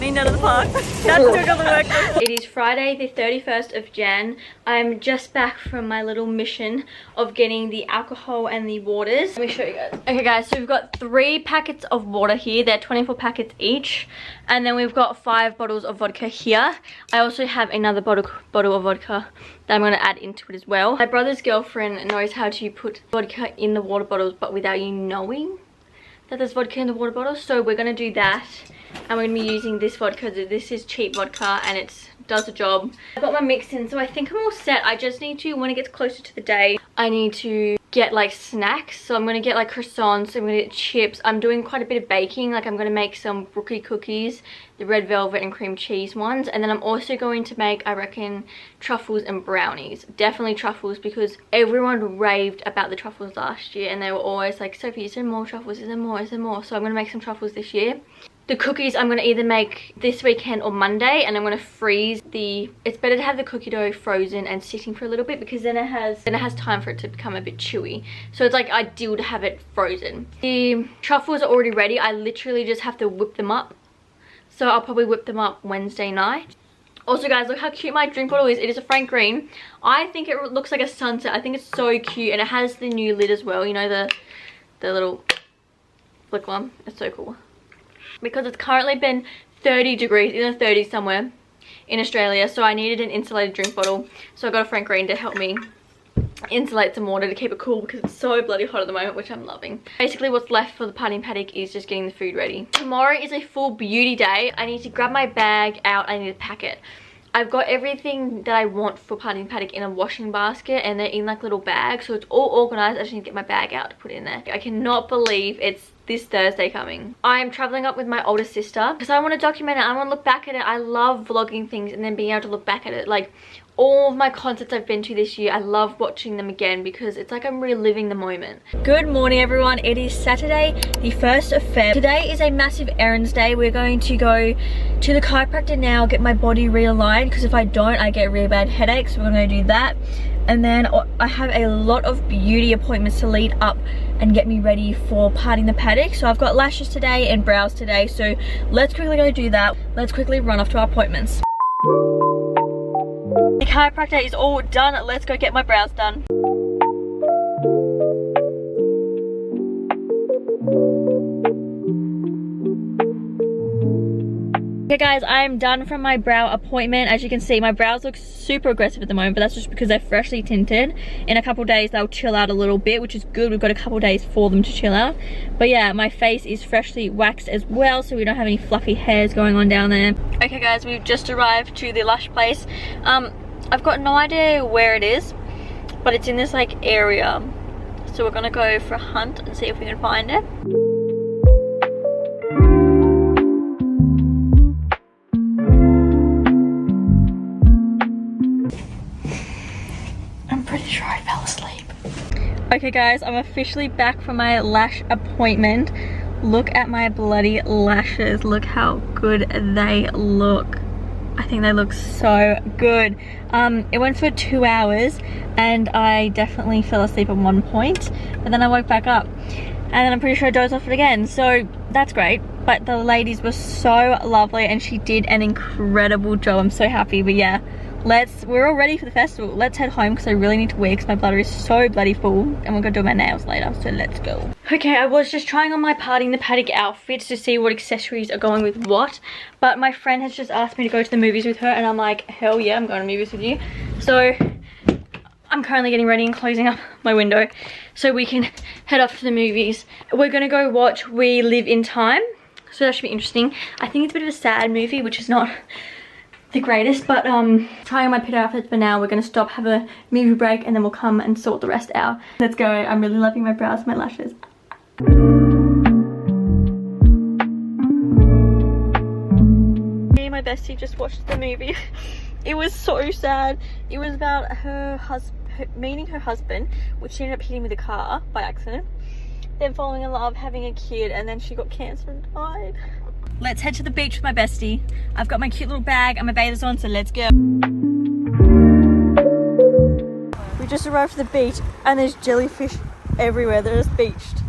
Me none of the park. That's still gonna work. It is Friday the 31st of Jan. I'm just back from my little mission of getting the alcohol and the waters. Let me show you guys. Okay guys, so we've got 3 packets of water here. They're 24 packets each. And then we've got 5 bottles of vodka here. I also have another bottle of vodka that I'm going to add into it as well. My brother's girlfriend knows how to put vodka in the water bottles but without you knowing that there's vodka in the water bottles. So we're going to do that. And we're going to be using this vodka. This is cheap vodka and it does the job. I've got my mix in, so I think I'm all set. I just need to, when it gets closer to the day, I need to get like snacks. So I'm going to get like croissants, I'm going to get chips. I'm doing quite a bit of baking. Like I'm going to make some rookie cookies, the red velvet and cream cheese ones. And then I'm also going to make, I reckon, truffles and brownies. Definitely truffles, because everyone raved about the truffles last year. And they were always like, Sophie, is there more truffles? Is there more? Is there more? So I'm going to make some truffles this year. The cookies I'm going to either make this weekend or Monday, and I'm going to freeze it's better to have the cookie dough frozen and sitting for a little bit, because then it has time for it to become a bit chewy. So it's like ideal to have it frozen. The truffles are already ready. I literally just have to whip them up. So I'll probably whip them up Wednesday night. Also guys, look how cute my drink bottle is. It is a Frank Green. I think it looks like a sunset. I think it's so cute, and it has the new lid as well. You know, the little flick one. It's so cool. Because it's currently been 30 degrees, in the 30s somewhere in Australia, so I needed an insulated drink bottle. So I got a Frank Green to help me insulate some water to keep it cool, because it's so bloody hot at the moment, which I'm loving. Basically what's left for the party and paddock is just getting the food ready. Tomorrow is a full beauty day. I need to grab my bag out, I need to pack it. I've got everything that I want for party and paddock in a washing basket, and they're in like little bags, so it's all organized. I just need to get my bag out to put it in there. I cannot believe it's this Thursday coming. I'm traveling up with my older sister because I want to document it. I want to look back at it. I love vlogging things and then being able to look back at it. Like all of my concerts I've been to this year, I love watching them again because it's like I'm reliving the moment. Good morning everyone. It is Saturday the 1st of Feb. Today is a massive errands day. We're going to go to the chiropractor now, get my body realigned, because if I don't I get really bad headaches. So we're going to do that. And then I have a lot of beauty appointments to lead up and get me ready for partying the paddock. So I've got lashes today and brows today. So let's quickly go do that. Let's quickly run off to our appointments. The chiropractor is all done. Let's go get my brows done. Okay guys, I'm done from my brow appointment. As you can see, my brows look super aggressive at the moment, but that's just because they're freshly tinted. In a couple days they'll chill out a little bit, which is good. We've got a couple days for them to chill out. But yeah, my face is freshly waxed as well, so we don't have any fluffy hairs going on down there. Okay guys, we've just arrived to the lash place. I've got no idea where it is, but it's in this like area. So we're gonna go for a hunt and see if we can find it. Okay guys, I'm officially back from my lash appointment. Look at my bloody lashes. Look how good they look. I think they look so good. It went for 2 hours and I definitely fell asleep at one point, but then I woke back up and then I'm pretty sure I dozed off it again. So that's great. But the ladies were so lovely and she did an incredible job. I'm so happy. But yeah, we're all ready for the festival. Let's head home because I really need to wear because my bladder is so bloody full, and we're gonna do my nails later, so let's go. Okay, I was just trying on my partying the paddock outfits to see what accessories are going with what, but my friend has just asked me to go to the movies with her, and I'm like, hell yeah, I'm going to movies with you. So I'm currently getting ready and closing up my window so we can head off to the movies. We're gonna go watch We Live in Time, so that should be interesting. I think it's a bit of a sad movie, which is not the greatest, but trying on my pit outfits for now. We're gonna stop, have a movie break, and then we'll come and sort the rest out. Let's go. I'm really loving my brows and my lashes. Me and my bestie just watched the movie. It was so sad. It was about her meeting her husband, which she ended up hitting with a car by accident, then falling in love, having a kid, and then she got cancer and died. Let's head to the beach with my bestie. I've got my cute little bag and my bathers on, so let's go. We just arrived at the beach and there's jellyfish everywhere. They're just beached.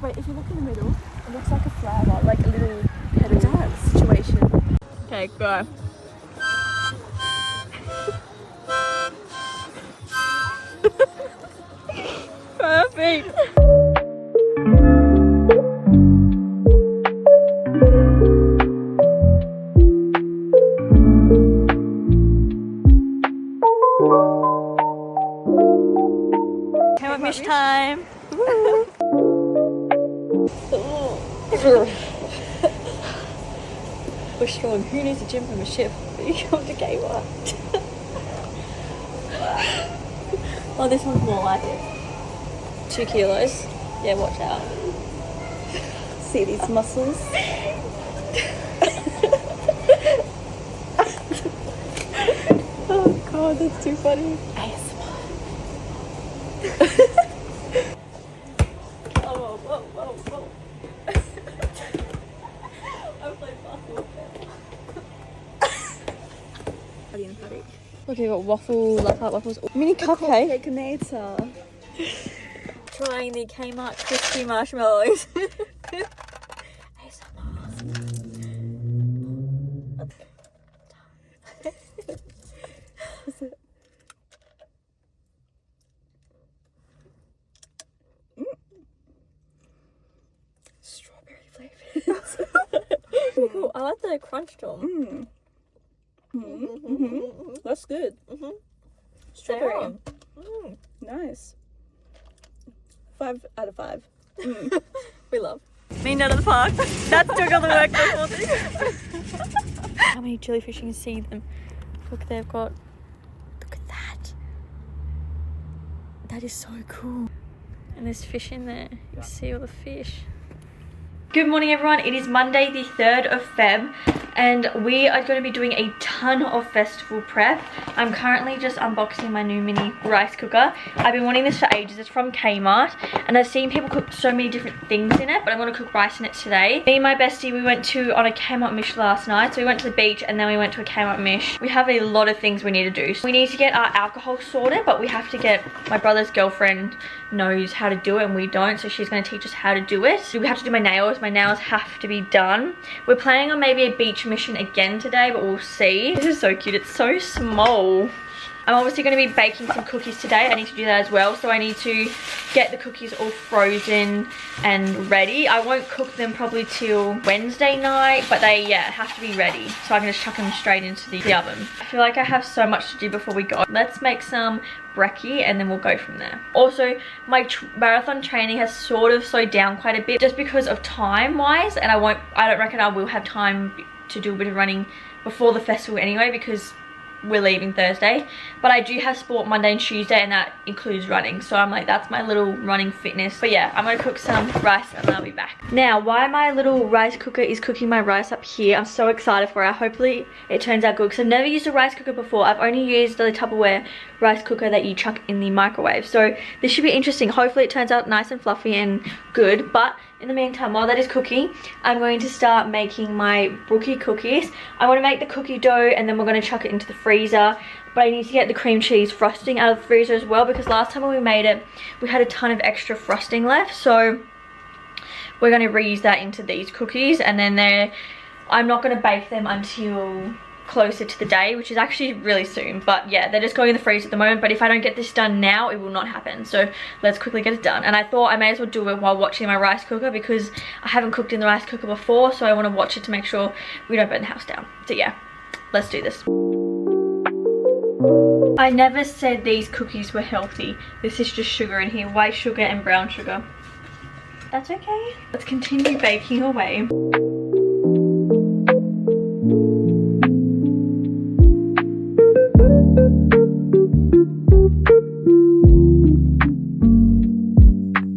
Wait, if you look in the middle, it looks like a flower, like a little petal situation. Okay, go. Perfect. Kmart Mish time. We're strong. Who needs a gym membership? You come to Kmart. Oh, this one's more like it. 2 kilos. Yeah, watch out. See these muscles? Oh god, that's too funny. ASMR. Oh, whoa, whoa, whoa. I'm playing basketball. Look, you've got waffle, love heart waffles, mini cupcake. Cupcake-nator. Trying the Kmart crispy marshmallows. Strawberry flavors. Cool. I like the crunch to them. That's good. Strawberry. Nice. 5 out of 5. We love. Mean out of the park. That's took all the work. How many jellyfish you can see them? Look, they've got. Look at that. That is so cool. And there's fish in there. You see all the fish. Good morning everyone, it is Monday the 3rd of Feb and we are going to be doing a ton of festival prep. I'm currently just unboxing my new mini rice cooker. I've been wanting this for ages. It's from Kmart and I've seen people cook so many different things in it, but I'm going to cook rice in it today. Me and my bestie, we went on a Kmart Mish last night. So we went to the beach and then we went to a Kmart Mish. We have a lot of things we need to do. So we need to get our alcohol sorted, but we have to get, my brother's girlfriend knows how to do it and we don't, so she's going to teach us how to do it. We have to do my nails. My nails have to be done. We're planning on maybe a beach mission again today, but we'll see. This is so cute. It's so small. I'm obviously going to be baking some cookies today. I need to do that as well, so I need to get the cookies all frozen and ready. I won't cook them probably till Wednesday night, but they have to be ready, so I can just chuck them straight into the oven. I feel like I have so much to do before we go. Let's make some brekkie and then we'll go from there. Also, my marathon training has sort of slowed down quite a bit just because of time wise, and I don't reckon I will have time to do a bit of running before the festival anyway, because we're leaving Thursday. But I do have sport Monday and Tuesday, and that includes running, so I'm like, that's my little running fitness. But yeah, I'm gonna cook some rice and then I'll be back. Now, why my little rice cooker is cooking my rice up here, I'm so excited for it. Hopefully it turns out good, because I've never used a rice cooker before. I've only used the Tupperware rice cooker that you chuck in the microwave, so this should be interesting. Hopefully it turns out nice and fluffy and good. But in the meantime, while that is cooking, I'm going to start making my brookie cookies. I want to make the cookie dough and then we're going to chuck it into the freezer. But I need to get the cream cheese frosting out of the freezer as well, because last time when we made it, we had a ton of extra frosting left. So we're going to reuse that into these cookies, and then I'm not going to bake them until closer to the day, which is actually really soon. But yeah, they're just going in the freezer at the moment, but if I don't get this done now, it will not happen. So let's quickly get it done. And I thought I may as well do it while watching my rice cooker, because I haven't cooked in the rice cooker before, so I want to watch it to make sure we don't burn the house down. So yeah, let's do this. I never said these cookies were healthy. This is just sugar in here, white sugar and brown sugar. That's okay. Let's continue baking away.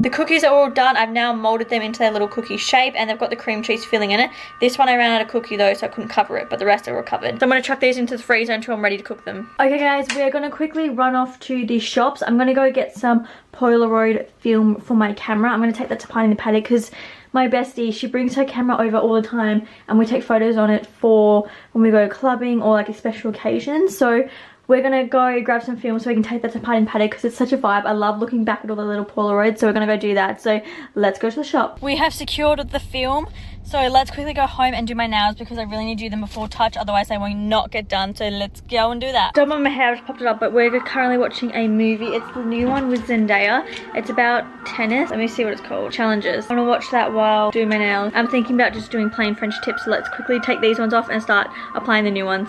The cookies are all done. I've now molded them into their little cookie shape, and they've got the cream cheese filling in it. This one I ran out of cookie though, so I couldn't cover it, but the rest are all covered. So I'm going to chuck these into the freezer until I'm ready to cook them. Okay guys, we're going to quickly run off to the shops. I'm going to go get some Polaroid film for my camera. I'm going to take that to Pine in the Paddock, because my bestie, she brings her camera over all the time and we take photos on it for when we go clubbing or like a special occasion. So we're gonna go grab some film so we can take that to Pine and Paddock, because it's such a vibe. I love looking back at all the little Polaroids, so we're gonna go do that. So let's go to the shop. We have secured the film, So let's quickly go home and do my nails because I really need to do them before touch, otherwise they will not get done. So let's go and do that. Done on my hair, I just popped it up, but we're currently watching a movie. It's the new one with Zendaya. It's about tennis. Let me see what it's called. Challenges. I'm gonna watch that while doing my nails. I'm thinking about just doing plain French tips, so let's quickly take these ones off and start applying the new ones.